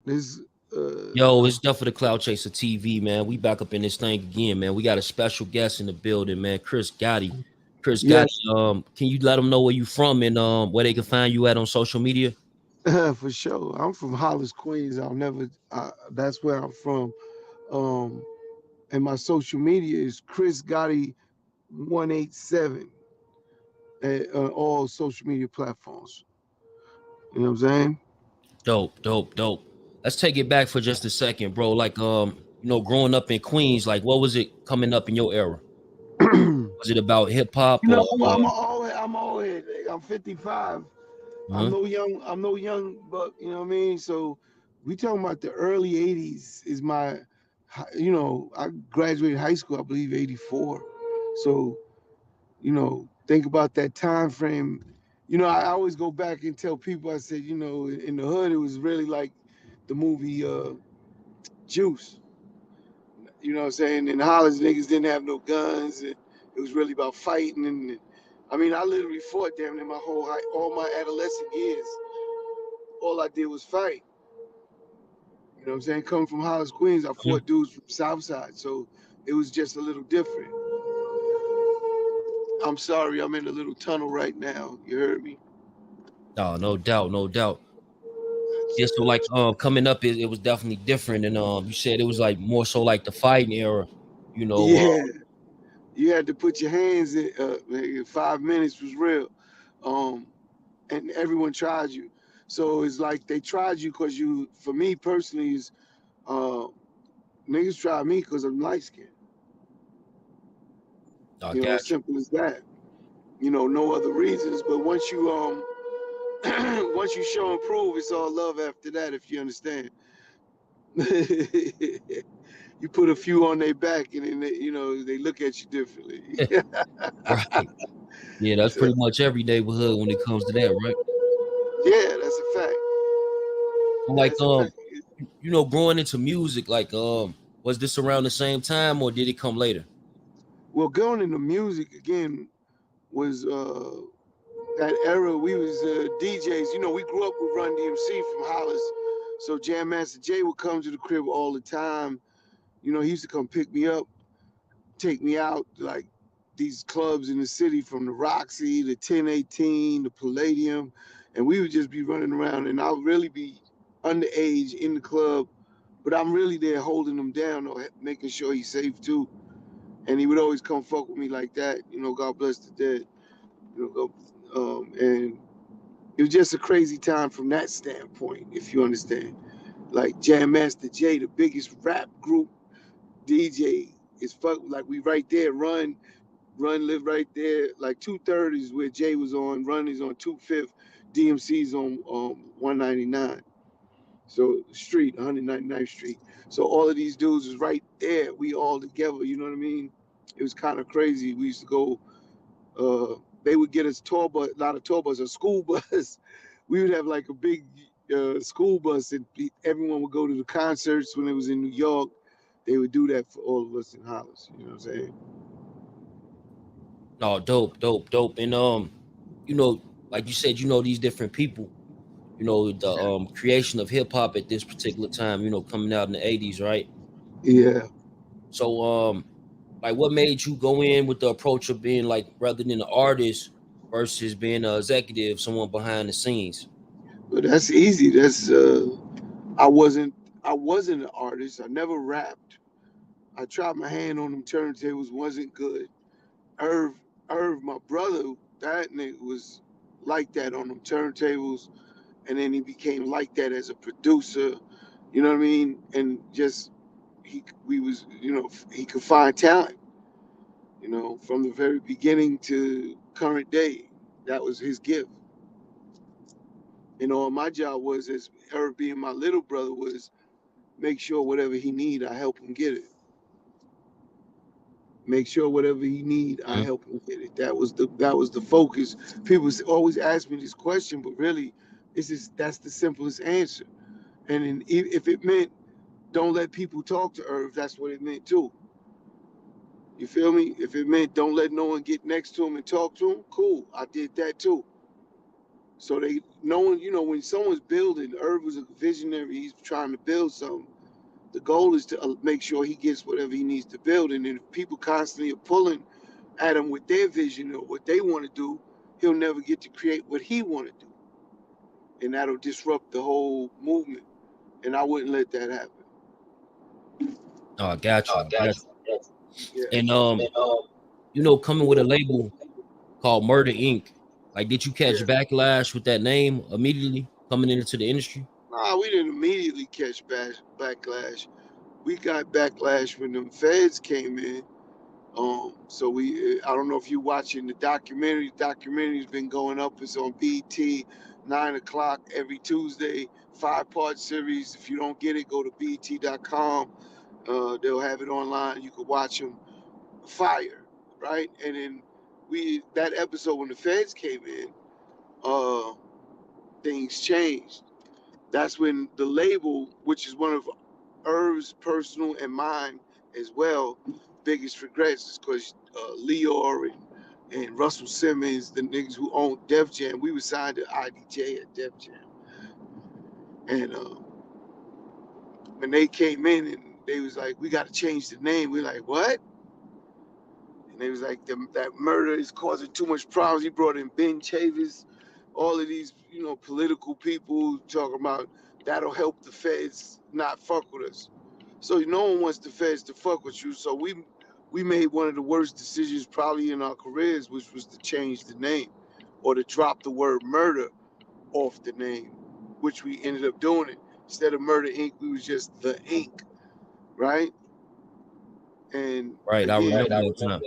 This Yo, it's Duff for the Cloud Chaser TV, man. We back up in this thing again, man. We got a special guest in the building, man. Chris Gotti. Chris yeah, Gotti, can you let them know where you from and where they can find you at on social media? for sure. I'm from Hollis, Queens. I'll never. That's where I'm from. Um, and my social media is Chris Gotti 187 at all social media platforms. You know what I'm saying? Dope, dope, dope. Let's take it back for just a second, bro. Like, growing up in Queens, like, what was it coming up in your era? Was it about hip hop or? I'm old head. I'm 55. Uh-huh. I'm no young buck. You know what I mean? So we talking about the early '80s. Is my, I graduated high school, I believe, '84. So think about that time frame. I always go back and tell people. I said, in the hood, it was really like the movie Juice. You know what I'm saying? In Hollis, niggas didn't have no guns. And it was really about fighting. And I mean, I literally fought damn near all my adolescent years. All I did was fight. You know what I'm saying? Coming from Hollis, Queens, I Mhm. fought dudes from South Side. So it was just a little different. I'm sorry, I'm in a little tunnel right now. You heard me? Oh, no doubt, no doubt. Yeah, so like coming up it was definitely different and you said it was like more so like the fighting era, you know. Yeah. You had to put your hands in. 5 minutes was real. Um, and everyone tried you. So it's like they tried you because for me personally, is uh, niggas tried me because I'm light skinned. I As got you. simple as that. No other reasons. But once you once you show and prove, it's all love after that. If you understand, you put a few on their back, and then they look at you differently. Right. Yeah, that's So pretty much every neighborhood when it comes to that, right? yeah, that's a fact. So like That's a fact. growing into music, like was this around the same time or did it come later? Well, going into music again was that era. We was DJs. We grew up with Run DMC from Hollis, so Jam Master Jay would come to the crib all the time. He used to come pick me up, take me out like these clubs in the city, from the Roxy, the 1018, the Palladium, and we would just be running around, and I'll really be underage in the club, but I'm really there holding him down or making sure he's safe too. And he would always come fuck with me like that. God bless the dead. And it was just a crazy time from that standpoint, if you understand. Like Jam Master Jay, the biggest rap group DJ, is fuck like we right there. Run live right there. Like 230 is where Jay was on. Run is on 2/5. DMC's on 199. So street, 199th Street. So all of these dudes was right there. We all together. You know what I mean? It was kind of crazy. We used to go. They would get us tour bus, not a tour bus, a school bus. We would have like a big school bus, and everyone would go to the concerts when it was in New York. They would do that for all of us in Hollis. You know what I'm saying? Oh, dope, dope, dope. And you know, like you said, these different people, the creation of hip hop at this particular time, coming out in the 80s, right? Yeah. So like what made you go in with the approach of being like rather than an artist versus being an executive, someone behind the scenes? But that's easy. That's I wasn't I wasn't an artist. I never rapped. I tried my hand on them turntables, wasn't good. Irv, Irv, my brother, that nigga was like that on them turntables, and then he became like that as a producer. You know what I mean? And just we was, he could find talent. From the very beginning to current day, that was his gift. All my job was, as Irv being my little brother, was make sure whatever he need, I help him get it. Make sure whatever he need, I Mhm. help him get it. That was the focus. People always ask me this question, but really, that's the simplest answer. And if it meant don't let people talk to Irv, that's what it meant too. You feel me? If it meant don't let no one get next to him and talk to him, cool. I did that too. So they knowing, when someone's building, Irv was a visionary. He's trying to build something. The goal is to make sure he gets whatever he needs to build. And then if people constantly are pulling at him with their vision or what they want to do, he'll never get to create what he want to do, and that'll disrupt the whole movement. And I wouldn't let that happen. Oh, I got you. I got you. Yeah. And coming with a label called Murder Inc. Like, did you catch Yeah. backlash with that name immediately coming into the industry? Nah, we didn't immediately catch backlash. We got backlash when them feds came in. So I don't know if you're watching the documentary. The documentary's been going up. It's on BT, 9 o'clock every Tuesday, 5-part series. If you don't get it, go to BT.com. They'll have it online. You can watch them. Fire, right? And then that episode when the feds came in, uh, things changed. That's when the label, which is one of Irv's personal and mine as well, biggest regrets is because Leor and Russell Simmons, the niggas who owned Def Jam, we were signed to IDJ at Def Jam. And when they came in and they was like, we got to change the name, we're like, what? And they was like, that murder is causing too much problems. He brought in Ben Chavis, all of these, political people talking about that'll help the feds not fuck with us. So no one wants the feds to fuck with you. So we made one of the worst decisions probably in our careers, which was to change the name or to drop the word murder off the name, which we ended up doing it. Instead of Murder Inc., we was just the Inc., right? And Right. I again, remember that time.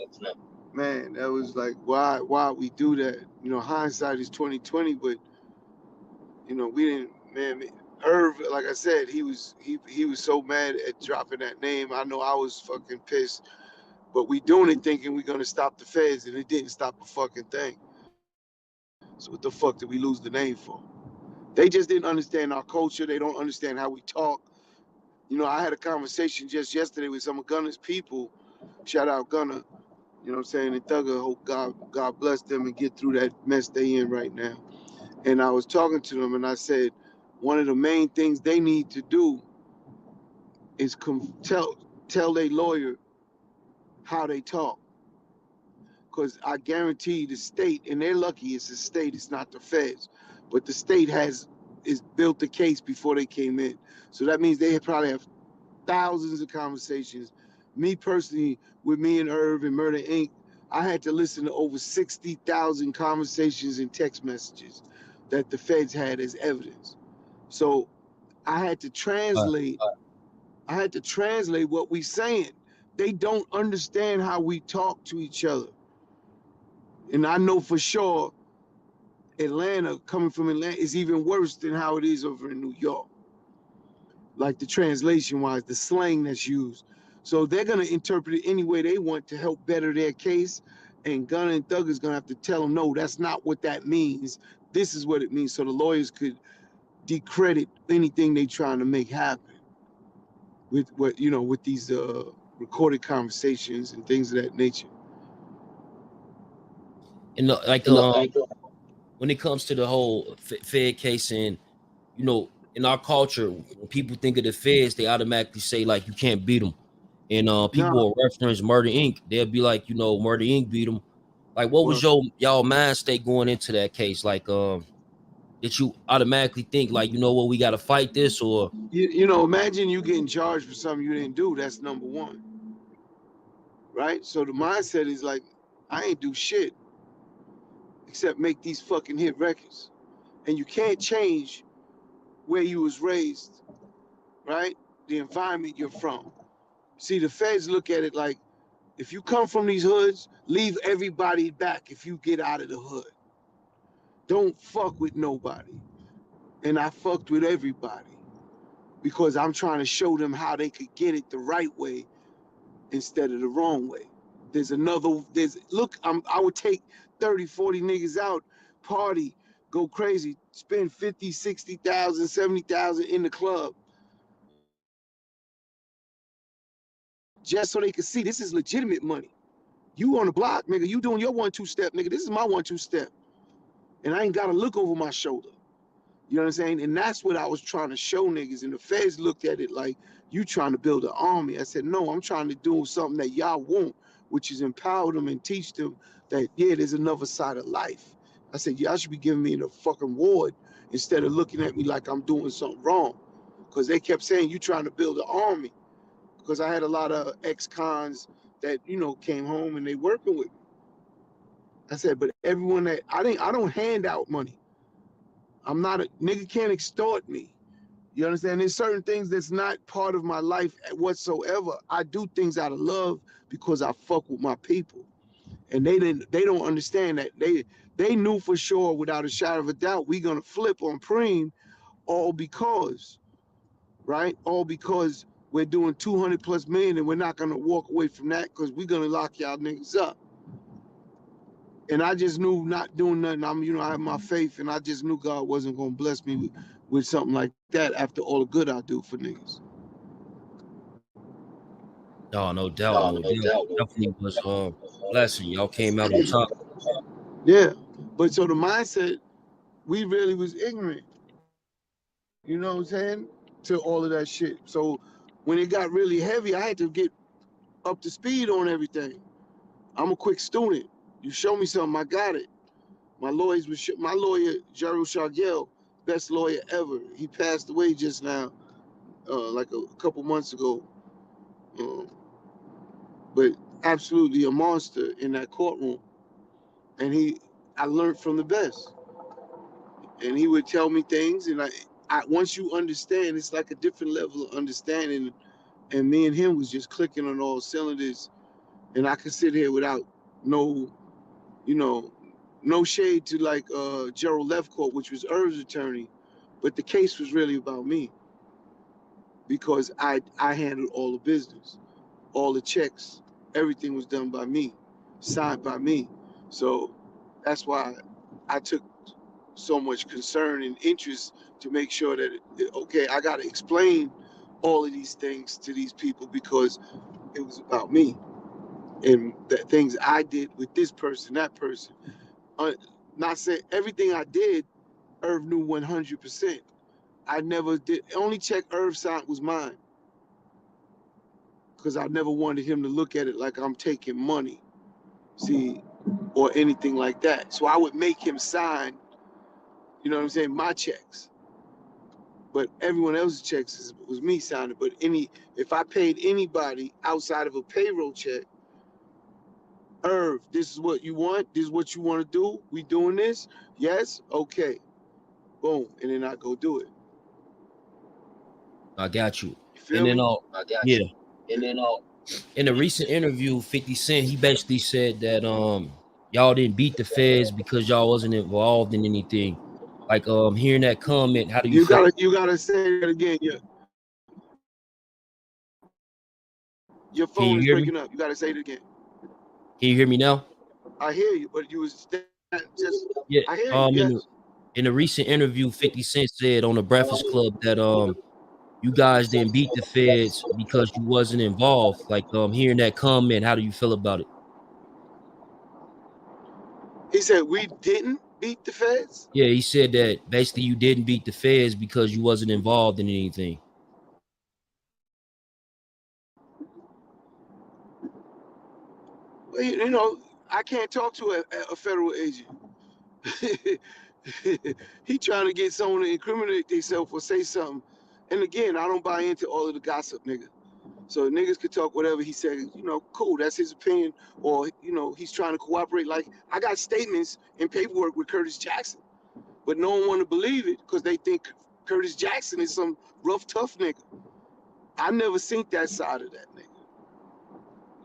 man, that was like, why we do that? Hindsight is 2020, but we didn't, man. Irv, like I said, he was so mad at dropping that name. I know I was fucking pissed, but we doing it thinking we're gonna stop the feds, and it didn't stop a fucking thing. So what the fuck did we lose the name for? They just didn't understand our culture. They don't understand how we talk. I had a conversation just yesterday with some of Gunna's people. Shout out Gunna. You know what I'm saying? And Thugger, hope God bless them and get through that mess they in right now. And I was talking to them and I said, one of the main things they need to do is tell their lawyer how they talk. Because I guarantee the state, and they're lucky it's the state, it's not the feds, but the state is built the case before they came in. So that means they probably have thousands of conversations. Me personally, with me and Irv and Murder Inc., I had to listen to over 60,000 conversations and text messages that the feds had as evidence. So I had to translate. I had to translate what we saying. They don't understand how we talk to each other. And I know for sure Atlanta, coming from Atlanta, is even worse than how it is over in New York. Like the translation wise, the slang that's used. So they're gonna interpret it any way they want to help better their case. And Gunna and Thug is gonna have to tell them, no, that's not what that means. This is what it means. So the lawyers could decredit anything they trying to make happen with these recorded conversations and things of that nature. And when it comes to the whole Fed case, and in our culture, when people think of the feds, they automatically say like you can't beat them. And people Nah, will reference Murder Inc. They'll be like, Murder Inc. beat them. Like, what was well, y'all mind state going into that case? Like, did you automatically think like, what, we got to fight this, or imagine you getting charged for something you didn't do. That's number one, right? So the mindset is like, I ain't do shit except make these fucking hit records. And you can't change where you was raised, right? The environment you're from. See, the feds look at it like, if you come from these hoods, leave everybody back if you get out of the hood. Don't fuck with nobody. And I fucked with everybody because I'm trying to show them how they could get it the right way instead of the wrong way. I would take 30, 40 niggas out, party, go crazy, spend 50, 60,000, 70,000 in the club just so they could see this is legitimate money. You on the block, nigga, you doing your 1-2 step, nigga. This is my 1-2 step. and I ain't gotta look over my shoulder. You know what I'm saying? And that's what I was trying to show niggas. And the feds looked at it like, you trying to build an army. I said, no, I'm trying to do something that y'all want, which is empower them and teach them that, yeah, there's another side of life. I said, y'all should be giving me the fucking ward instead of looking at me like I'm doing something wrong. Because they kept saying, you trying to build an army. Because I had a lot of ex-cons that, came home and they working with me. I said, but everyone that, I don't hand out money. I'm not a nigga, can't extort me. You understand? There's certain things that's not part of my life whatsoever. I do things out of love because I fuck with my people. And they don't understand that. They knew for sure without a shadow of a doubt we gonna flip on Preme, all because, right? All because we're doing 200 plus million and we're not gonna walk away from that because we're gonna lock y'all niggas up. And I just knew not doing nothing. I have my faith, and I just knew God wasn't gonna bless me with something like that after all the good I do for niggas. No, no doubt, no doubt. Definitely was blessing. Y'all came out on top. Yeah, but so the mindset, we really was ignorant. You know what I'm saying? To all of that shit. So when it got really heavy, I had to get up to speed on everything. I'm a quick student. You show me something, I got it. My lawyer, Gerald Shargell, best lawyer ever. He passed away just now, like a couple months ago. Um, but absolutely a monster in that courtroom. And I learned from the best. And he would tell me things, and once you understand, it's like a different level of understanding. And me and him was just clicking on all cylinders, and I could sit here without no, you know, no shade to like Gerald Lefcourt, which was Irv's attorney, but the case was really about me because I handled all the business, all the checks, everything was done by me, signed by me. So that's why I took so much concern and interest to make sure that okay, I got to explain all of these things to these people because it was about me and the things I did with this person, that person. Not saying everything I did, Irv knew 100%. I never did. Only check Irv signed was mine because I never wanted him to look at it like I'm taking money, see, or anything like that. So I would make him sign, you know what I'm saying, my checks. But everyone else's checks was me signing. But if I paid anybody outside of a payroll check, Irv, this is what you want. This is what you want to do. We doing this? Yes. Okay. Boom, and then I go do it. I got you. You feel And then me? yeah. In a recent interview, 50 Cent, he basically said that y'all didn't beat the feds because y'all wasn't involved in anything. Like hearing that comment, how do you You feel? gotta say that again. Your Can phone you is hear me? breaking up. You gotta say it again. Can you hear me now? I hear you, but you was just Yeah. I hear you, yes. In a recent interview, 50 Cent said on the Breakfast Club that you guys didn't beat the feds because you wasn't involved. Like hearing that comment, how do you feel about it? He said we didn't beat the feds. Yeah, he said that basically you didn't beat the feds because you wasn't involved in anything. Well, I can't talk to a federal agent. He trying to get someone to incriminate themselves or say something. And again, I don't buy into all of the gossip, nigga. So niggas could talk whatever he said, cool, that's his opinion. Or, he's trying to cooperate. Like, I got statements and paperwork with Curtis Jackson, but no one want to believe it because they think Curtis Jackson is some rough, tough nigga. I never seen that side of that nigga.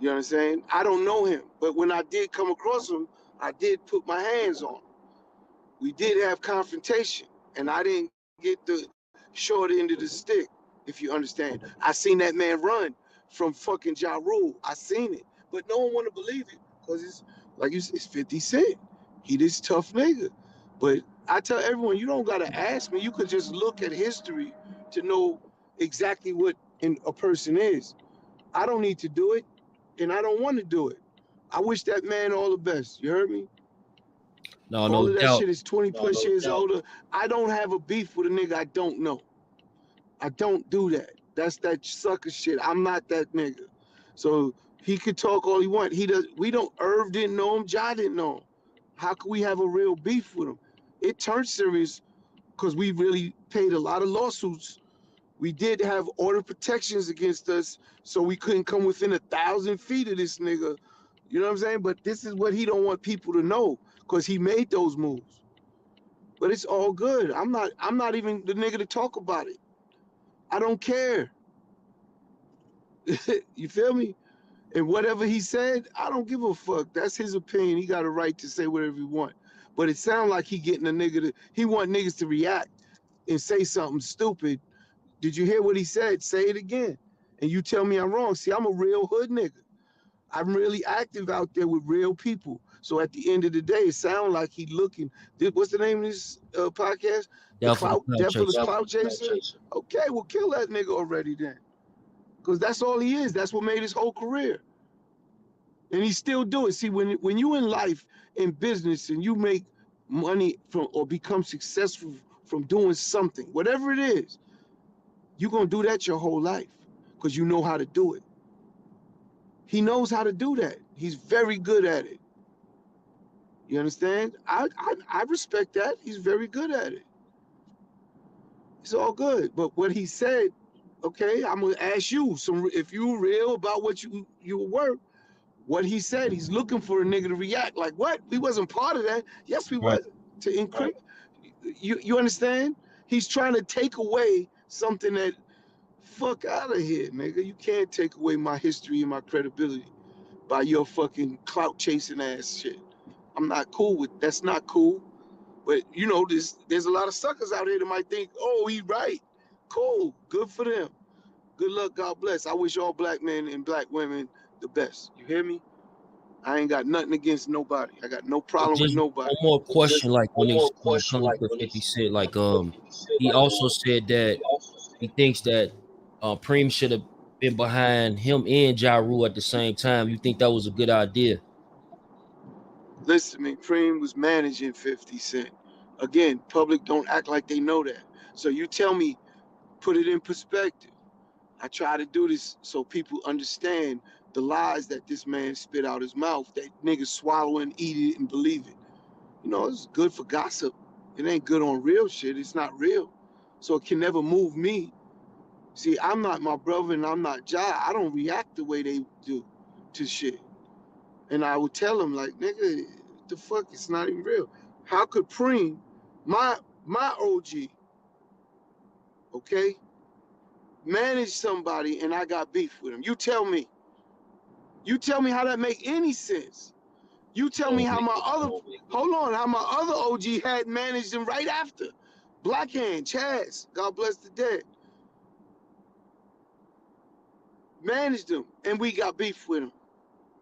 You know what I'm saying? I don't know him, but when I did come across him, I did put my hands on him. We did have confrontation, and I didn't get the short end of the stick, if you understand. I seen that man run from fucking Ja Rule. I seen it, but no one want to believe it because it's like it's 50 Cent. He this tough nigga. But I tell everyone, you don't gotta ask me. You could just look at history to know exactly what a person is. I don't need to do it, and I don't want to do it. I wish that man all the best. You heard me? No, All no of that doubt. shit is 20 plus years older. I don't have a beef with a nigga I don't know. I don't do that. That's that sucker shit. I'm not that nigga. So he could talk all he want. He does. We don't. Irv didn't know him. Ja didn't know him. How could we have a real beef with him? It turned serious because we really paid a lot of lawsuits. We did have order protections against us, so we couldn't come within 1,000 feet of this nigga. You know what I'm saying? But this is what he don't want people to know because he made those moves. But it's all good. I'm not even the nigga to talk about it. I don't care. You feel me? And whatever he said, I don't give a fuck. That's his opinion. He got a right to say whatever he want. But it sounds like he getting a nigga to, he want niggas to react and say something stupid. Did you hear what he said? Say it again. And you tell me I'm wrong. See, I'm a real hood nigga. I'm really active out there with real people. So at the end of the day, it sounds like he looking. What's the name of this podcast? The Down for the clout, cloud death of the chase. clout chaser. Okay, well kill that nigga already then, because that's all he is. That's what made his whole career, and he still do it. See, when you in life, in business, and you make money from or become successful from doing something, whatever it is, you're gonna do that your whole life because you know how to do it. He knows how to do that. He's very good at it. You understand? I respect that. He's very good at it. It's all good. But what he said, okay, I'm gonna ask you some. If you real about what you were, what he said, he's looking for a nigga to react. Like what? We wasn't part of that. Yes, we Right. was. To incriminate. You understand? He's trying to take away something that fuck out of here, nigga. You can't take away my history and my credibility by your fucking clout chasing ass shit. I'm not cool with that's not cool. But you know, there's a lot of suckers out here that might think, oh, he's right. Cool. Good for them. Good luck, God bless. I wish all black men and black women the best. You hear me? I ain't got nothing against nobody. I got no problem with Just nobody. one more question, Just like one more when it question, comes like to when 50 it Cent, like comes to 50 Cent, he like also said that he also he said thinks that Preem should have been behind him and Ja Rule at the same time. You think that was a good idea? listen to me, Preme was managing 50 Cent. Again, public don't act like they know that. So you tell me, put it in perspective. I try to do this so people understand the lies that this man spit out his mouth, that niggas swallow and eat it and believe it. You know, it's good for gossip. It ain't good on real shit. It's not real. So it can never move me. See, I'm not my brother and I'm not Ja. I don't react the way they do to shit. And I would tell them, like, nigga, what the fuck? It's not even real. How could Preem, my OG, okay, manage somebody and I got beef with him? You tell me. You tell me how that make any sense. You tell me So how my other hold on, how my other OG had managed him right after. Blackhand, Chaz, God bless the dead, managed him, and we got beef with him.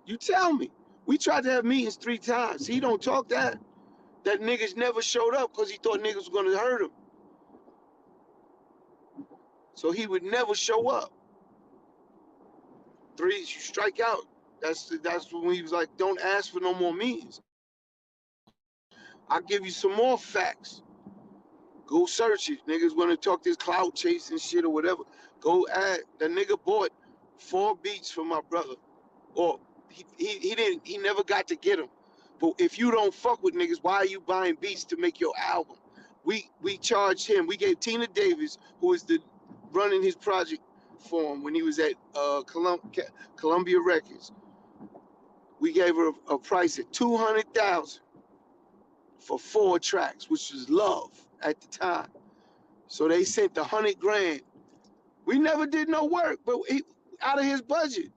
You tell me. We tried to have meetings 3 times. He don't talk that. That niggas never showed up because he thought niggas were gonna hurt him. So he would never show up. Three, you strike out. That's when he was like, don't ask for no more meetings. I'll give you some more facts. Go search it. Niggas want to talk this cloud chasing shit or whatever. Go add. The nigga bought 4 beats for my brother. Or he didn't, he never got to get them. But if you don't fuck with niggas, why are you buying beats to make your album? We charged him. We gave Tina Davis, who is the running his project for him when he was at Columbia Records. We gave her a price at 200,000 for 4 tracks, which was love at the time. So they sent 100 grand. We never did no work, but out of his budget.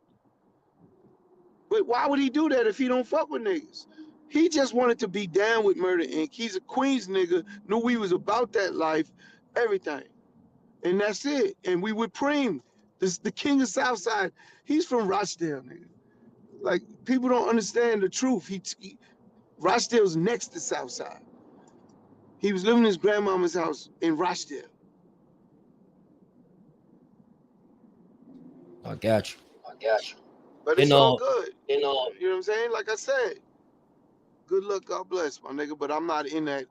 But why would he do that if he don't fuck with niggas? He just wanted to be down with Murder Inc. He's a Queens nigga, knew we was about that life, everything. And that's it. And we with Preem, the king of Southside. He's from Rochdale, nigga. Like, people don't understand the truth. Rochdale's next to Southside. He was living in his grandmama's house in Rochdale. I got you. I got you. But And it's all good. You know what I'm saying? Like I said, good luck, God bless, my nigga. But I'm not in that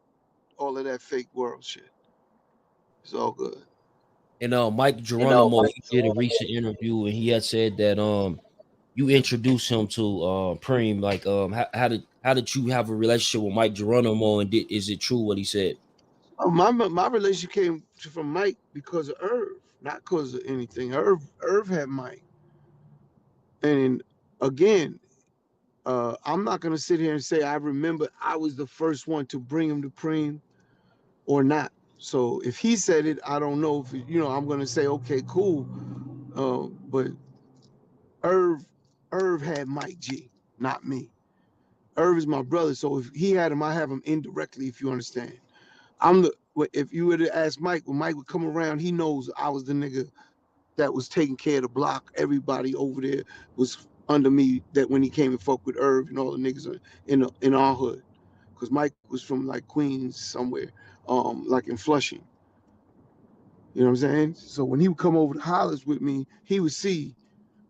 all of that fake world shit. It's all good. And Mike Geronimo, he did a recent interview and he had said that you introduced him to Preem. Like how did you have a relationship with Mike Geronimo, and is it true what he said? My relationship came from Mike because of Irv, not because of anything. Irv had Mike, and again, I'm not gonna sit here and say I remember I was the first one to bring him to Preem or not. So if he said it, I don't know if I'm gonna say okay, cool. But Irv, Irv had Mike G, not me. Irv is my brother, so if he had him, I have him indirectly. If you understand, I'm the. If you were to ask Mike, when Mike would come around, he knows I was the nigga that was taking care of the block. Everybody over there was under me. That when he came and fucked with Irv and all the niggas in our hood, because Mike was from like Queens somewhere, like in Flushing. You know what I'm saying? So when he would come over to Hollis with me, he would see.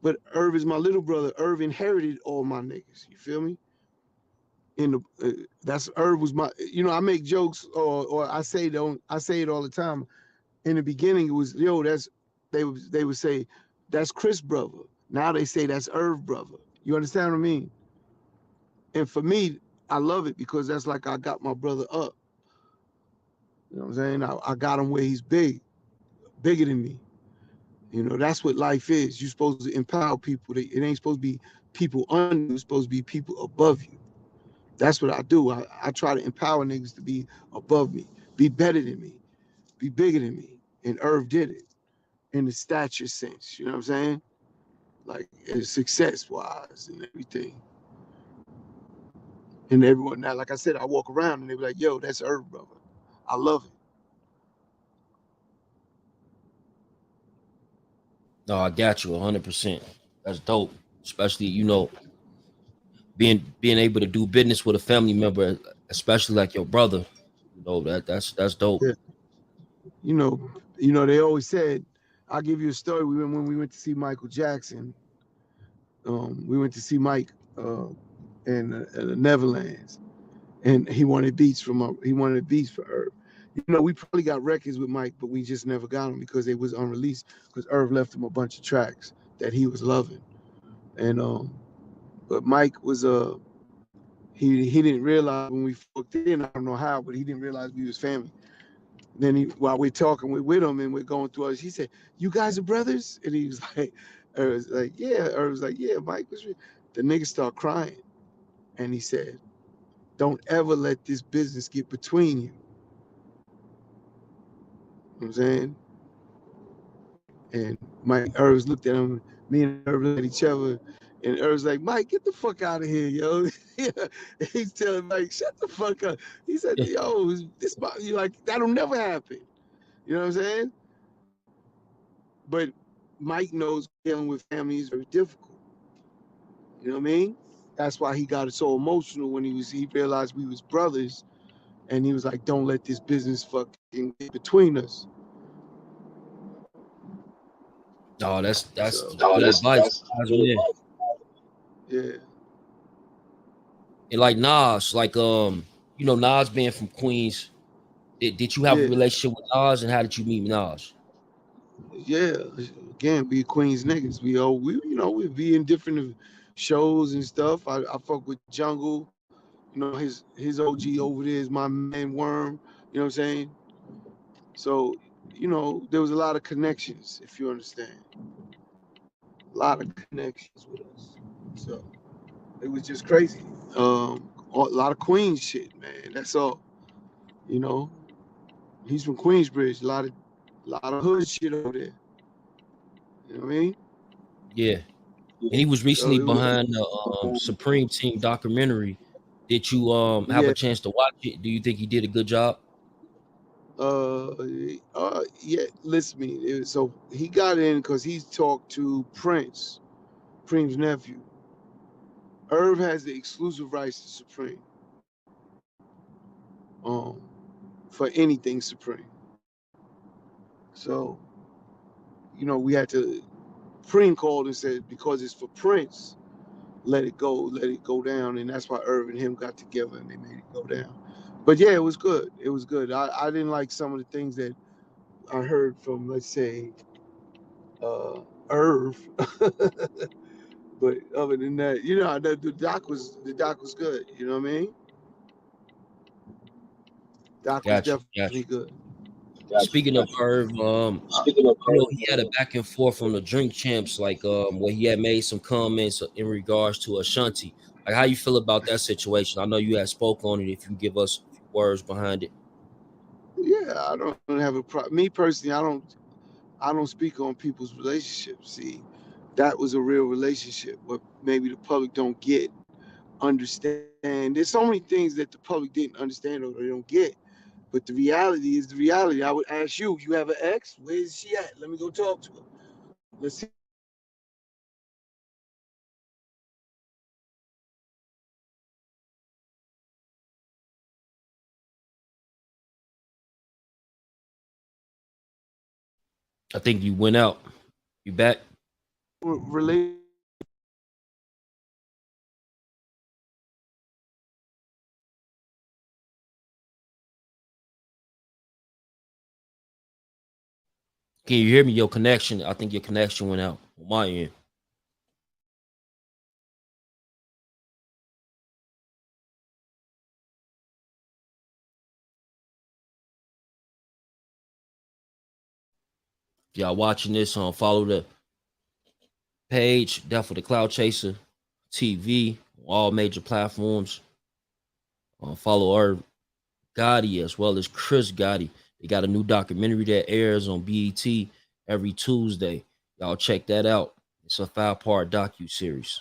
But Irv is my little brother. Irv inherited all my niggas. You feel me? In the that's Irv was my. I make jokes or I say it all the time. In the beginning, it was that's they would say that's Chris brother. Now they say that's Irv brother. You understand what I mean? And for me, I love it because that's like I got my brother up. You know what I'm saying? I got him where he's bigger than me. That's what life is. You're supposed to empower people. It ain't supposed to be people under you. It's supposed to be people above you. That's what I do. I try to empower niggas to be above me, be better than me, be bigger than me. And Irv did it in the stature sense. You know what I'm saying? Like success wise and everything. And everyone now, like I said, I walk around and they be like, yo, that's Irv, brother. I love it. No, I got you 100%. That's dope, especially being able to do business with a family member, especially like your brother. That's dope. Yeah. You know, they always said, I'll give you a story. When we went to see Michael Jackson, we went to see Mike in the Netherlands, and he wanted beats for Irv. We probably got records with Mike, but we just never got them because they was unreleased. Because Irv left him a bunch of tracks that he was loving, and but Mike was he didn't realize when we fucked in. I don't know how, but he didn't realize we was family. Then while we're talking with him and we're going through us, he said, "You guys are brothers?" And he was like, "Irv was like, yeah." Irv was like, "Yeah." Mike was. The nigga started crying, and he said, "Don't ever let this business get between you." You know what I'm saying? And Mike Irvs looked at him. Me and Irv looked at each other, and Irv's like, "Mike, get the fuck out of here, yo." He's telling Mike, "Shut the fuck up." He said, "Yo, you like that'll never happen." You know what I'm saying? But Mike knows dealing with family is very difficult. You know what I mean? That's why he got so emotional when he realized we was brothers, and he was like, "Don't let this business fucking get between us." Oh, that's So good advice, guys, man. yeah, And like Nas, like Nas being from Queens. Did you have a yeah, relationship with Nas, and how did you meet Nas? yeah. Again, we Queens niggas. We be in different shows and stuff. I fuck with Jungle. His OG over there is my man Worm. You know what I'm saying? So, there was a lot of connections, if you understand. A lot of connections with us. So it was just crazy. A lot of Queens shit, man. That's all. You know, he's from Queensbridge. A lot of hood shit over there. You know what I mean? Yeah, and he was So recently it was. behind the Supreme Team documentary. Did you have a Yeah. chance to watch it? Do you think he did a good job? Uh, yeah. Listen, to me. So he got in because he's talked to Prince, Preem's nephew. Irv has the exclusive rights to Supreme. Um, for anything Supreme. So we had to. Preem called and said because it's for Prince, let it go down, and that's why Irv and him got together and they made it go down. But yeah, it was good. It was good. I didn't like some of the things that I heard from, let's say, Irv. But other than that, the doc was good. You know what I mean? Doc was Got you, definitely got you. good. Speaking of Irv, he had a back and forth on the Drink Champs, like where he had made some comments in regards to Ashanti. Like, how you feel about that situation? I know you had spoke on it. If you can give us a few words behind it. Yeah, I don't have a problem. Me personally, I don't speak on people's relationships. See, that was a real relationship, but maybe the public don't get, understand. There's so many things that the public didn't understand or they don't get. But the reality is the reality. I would ask you, you have an ex? Where is she at? Let me go talk to her. Let's see if she got some money. Let's see if she got some connections. Let's see if she got I think you went out. You back? relationship. Can you hear me? Your connection. I think your connection went out on my end. If y'all watching this on, follow the page, Death for the Cloud Chaser TV, all major platforms. Follow Irv Gotti as well as Chris Gotti. They got a new documentary that airs on BET every Tuesday. Y'all check that out. It's a 5-part docu series.